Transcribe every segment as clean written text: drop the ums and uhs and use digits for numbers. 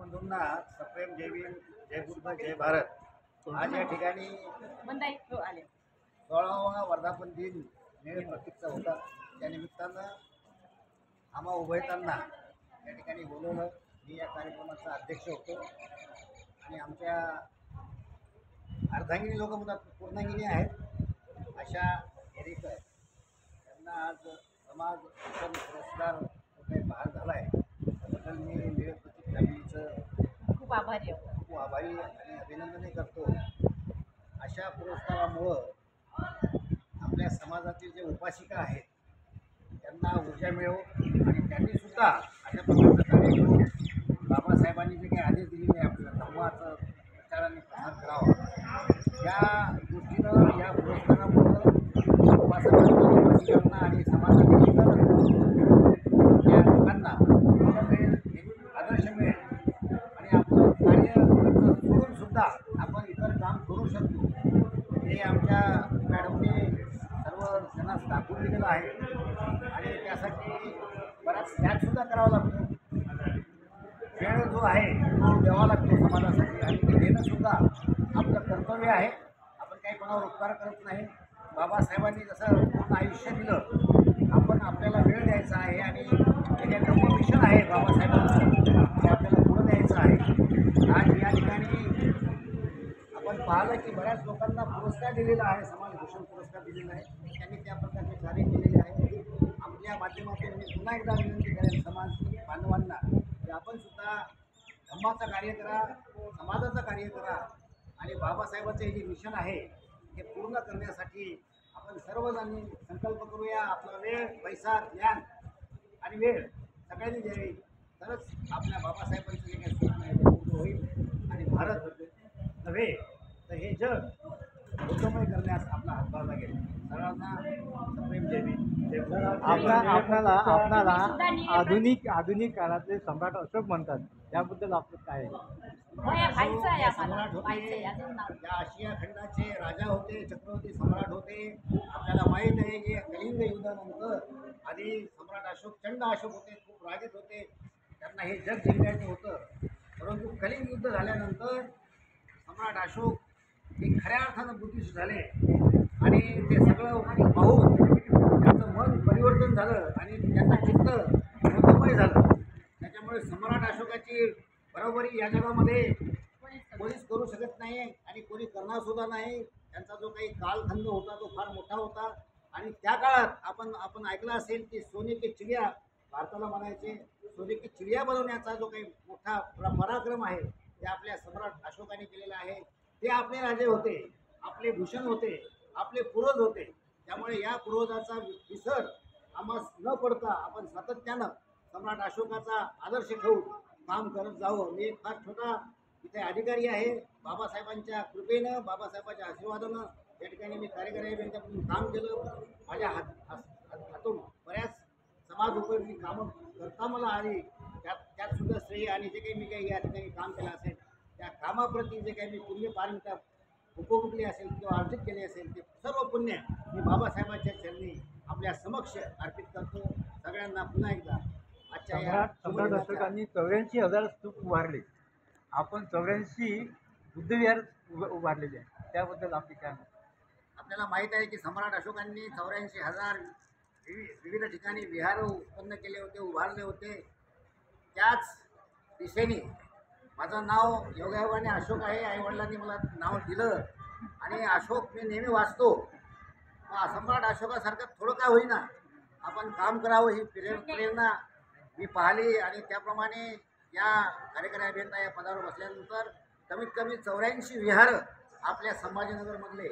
बंधूंना सप्रेम जय भीम, जय बुद्ध, जय भारत. आज या ठिकाणी 16वा वर्धापन दिन निळ प्रतीकचा होता. त्या निमित्तानं आम्हा उभयतांना या ठिकाणी बोलवलं. मी या कार्यक्रमाचा अध्यक्ष होतो आणि आमच्या अर्धांगिनी लोक म्हणतात पूर्णांगिनी आहेत अशा एरिकर त्यांना आज समाज शिक्षण पुरस्कार काही बहाल झाला आहे. त्याबद्दल मी निळ प्रतीक फॅमिलीचं खूप आभारी आहे. खूप आभारी आणि अभिनंदनही करतो. अशा पुरस्कारामुळं आपल्या समाजातील जे उपासिका आहेत त्यांना ऊर्जा मिळो आणि त्यांनी सुद्धा अशा प्रकारचं कार्य करून बाबासाहेबांनी जे काही आदेश दिलेले आहे आपल्याला धम्माचं प्रचाराने प्रसार करावा या दृष्टीनं या पुरस्कारामुळं उपासिकांना आणि समाजातील इतर त्या लोकांना ऊर्जा मिळेल, एक आदर्श मिळेल आणि आपलं कार्य सोडून सुद्धा आपण इतर काम करू शकतो. हे आमच्या मॅडमने सर्व जणांस दाखवून दिलेलं आहे आणि त्यासाठी बराच त्यागसुद्धा करावा लागतो. वेळ जो आहे तो द्यावा लागतो समाजासाठी आणि ते देणंसुद्धा आपलं कर्तव्य आहे. आपण काही कोणावर उपकार करत नाही. बाबासाहेबांनी जसं पूर्ण आयुष्य दिलं आपण आपल्याला वेळ द्यायचा आहे आणि जे काही ब्रह्म मिशन आहे बाबासाहेबांचं ते आपल्याला पुढं द्यायचं आहे. आज या ठिकाणी आपण पाहिलं की बऱ्याच लोकांना पुरस्कार दिलेला आहे, समाजभूषण पुरस्कार दिलेला आहे. त्यांनी त्या प्रकारचे कार्य केलेले आहे. आपल्या माध्यमातून मी पुन्हा एकदा विनंती करेन समाज बांधवांना की आपण सुद्धा धम्माचं कार्य करा, समाजाचं कार्य करा आणि बाबासाहेबांचं हे जे मिशन आहे हे पूर्ण करण्यासाठी आपण सर्वजणांनी संकल्प करूया. आपला वेळ, पैसा, ज्ञान आणि वेळ सगळ्यांनी द्यावी तरच आपल्या बाबासाहेबांचं जे काही स्वप्न आहे ते पूर्ण होईल आणि भारत नव्हे तर हे जग बुद्धमय करण्यास आपला हातभार लागेल. सर्वांना सप्रेम जय भीम, जय बुद्ध, जय आपल्याला सुद्धा आधुनिक काळातले सम्राट अशोक म्हणतात. त्याबद्दल आपलं काय आहे? व्हायचं आहे आम्हाला, सम्राट व्हायचं आहे होते, अजून नाव. या आशिया खंडाचे राजा होते, चक्रवर्ती सम्राट होते. आपल्याला माहीत आहे की कलिंग युद्धानंतर आधी सम्राट अशोक चंड अशोक होते, खूप रागीत होते. त्यांना हे जग जिंकायचं होतं. परंतु कलिंग युद्ध झाल्यानंतर सम्राट अशोक हे खऱ्या अर्थानं बुद्धिस्ट झाले आणि ते सगळं पाहून त्यांचं मन परिवर्तन झालं आणि त्यांचं चित्त बुद्धमय झालं. त्याच्यामुळे सम्राट अशोकाची बरोबरी या जगामध्ये कोणीच करू शकत नाही आणि कोणी करणार सुद्धा नाही. त्यांचा जो काही कालखंड होता तो फार मोठा होता आणि त्या काळात आपण ऐकलं असेल की सोने की चिडिया भारताला म्हणायचे. सोने की चिडिया बनवण्याचा जो काही मोठा पराक्रम आहे ते आपल्या सम्राट अशोकाने केलेला आहे. ते आपले राजे होते, आपले भूषण होते, आपले पूर्वज होते. त्यामुळे या पूर्वजाचा विसर आम्हाला न पडता आपण सातत्यानं सम्राट अशोकाचा आदर्श ठेवून काम करत जावं. मी एक फार छोटा इथे अधिकारी आहे. बाबासाहेबांच्या कृपेनं, बाबासाहेबांच्या आशीर्वादानं या ठिकाणी मी कार्यकारी बँकेतून काम केलं. माझ्या हातून बऱ्याच समाज उपयोगी कामं करता मला आली. त्यात सुद्धा श्रेय आणि जे काही मी काही या ठिकाणी काम केलं असेल त्या कामाप्रती जे काही मी पुण्य पारंपरिक उपभोगली असेल किंवा अर्जित केले असेल ते सर्व पुण्य मी बाबासाहेबांच्या चरणी आपल्या समक्ष अर्पित करतो. सगळ्यांना पुन्हा एकदा आजच्या या सम्राट अशोकांनी 84,000 स्तूप उभारले. आपण 84 बुद्धविहार उभारलेले आहे. त्याबद्दल आपली काय मत? आपल्याला माहीत आहे की सम्राट अशोकांनी 84,000 विविध ठिकाणी विहार उत्पन्न केले होते, उभारले होते. त्याच दिशेने माझं नाव योगायोगाने अशोक आहे. आईवडिलांनी मला नाव दिलं आणि अशोक मी नेहमी वाचतो. सम्राट अशोकासारखं थोडं काय होईना आपण काम करावं ही प्रेरणा मी पाहिली आणि त्याप्रमाणे या कार्यकारी अभियंता या पदावर बसल्यानंतर कमीत कमी 84 विहार आपल्या संभाजीनगरमधले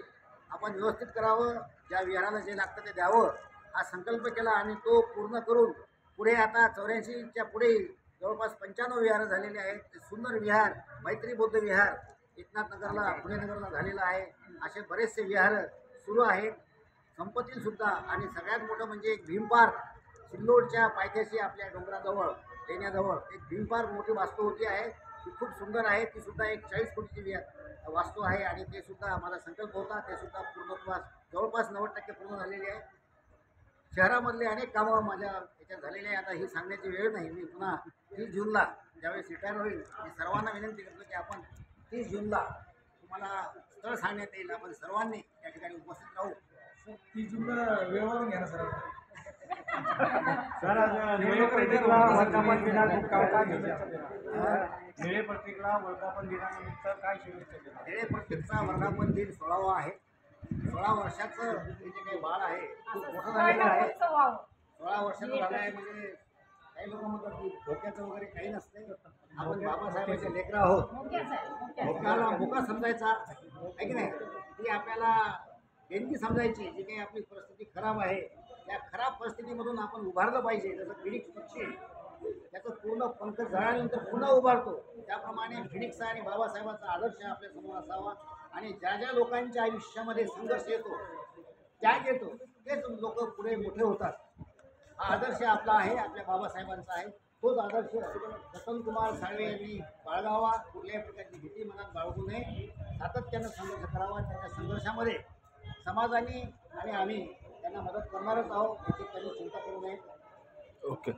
आपण व्यवस्थित करावं. ज्या विहाराला जे लागतं ते द्यावं हा संकल्प केला आणि तो पूर्ण करून पुढे आता 84च्या पुढे जवळपास 95 विहार झालेले आहेत. ते सुंदर विहार मैत्री बौद्ध विहार एकनाथनगरला पुणेनगरला झालेलं आहे. असे बरेचसे विहार सुरू आहेत, संपतील सुद्धा. आणि सगळ्यात मोठं म्हणजे एक भीम पार्क सिल्लोडच्या पायथ्याशी आपल्या डोंगराजवळ लेण्याजवळ एक भीम पार्क मोठी वास्तू होती आहे. ती खूप सुंदर आहे. ती सुद्धा एक 40 कोटीची वास्तू आहे आणि ते सुद्धा माझा संकल्प होता. ते सुद्धा पूर्णत्वास जवळपास 90% पूर्ण झालेली आहे. शहरामधले अनेक कामं माझ्या याच्यात झालेले आहे. आता ही सांगण्याची वेळ नाही. मी पुन्हा 30 जूनला ज्यावेळेस रिटायर होईल मी सर्वांना विनंती करतो की आपण 30 जूनला तुम्हाला स्थळ सांगण्यात येईल, आपण सर्वांनी त्या ठिकाणी उपस्थित राहू. 30 जूनला वेळवरून घ्या ना सर. सर आज निळे पत्रिकेला वर्धापन दिनानिमित्त काय निळे पत्रिकेला वर्धापन दिनानिमित्त काय शुभेच्छा दिल्या? निळे प्रत्येकचा वर्धापन दिन 16वा आहे. 16 वर्षाचं हे जे काही बाळ आहे खूप मोठं झालेलं आहे. 16 वर्षाचं झालं आहे म्हणजे काही लोक म्हणतात की धोक्याचं वगैरे काही नसते. आपण बाबासाहेबांचे लेकरं आहोत. धोक्याला धोका समजायचा आहे की नाही, ती आपल्याला देणगी समजायची. जी काही आपली परिस्थिती खराब आहे त्या खराब परिस्थितीमधून आपण उभारलं पाहिजे. जसं फिनिक्स पक्षी त्याचं पूर्ण पंख जळाल्यानंतर पुन्हा उभारतो, त्याप्रमाणे फिनिक्सचा आणि बाबासाहेबांचा आदर्श आपल्यासमोर असावा. आणि ज्या ज्या लोकांच्या आयुष्यामध्ये संघर्ष येतो, त्याग येतो, तेच लोक पुढे मोठे होतात. हा आदर्श आपला आहे, आपल्या बाबासाहेबांचा आहे. तोच आदर्श वसंतकुमार साळवे यांनी बाळगावा. कुठल्याही प्रकारची भीती मनात बाळगू नये. सातत्यानं संघर्ष करावा. त्याच्या संघर्षामध्ये समाजाने आणि आम्ही त्यांना मदत करणारच आहोत, याची त्यांनी चिंता करू नये. ओके.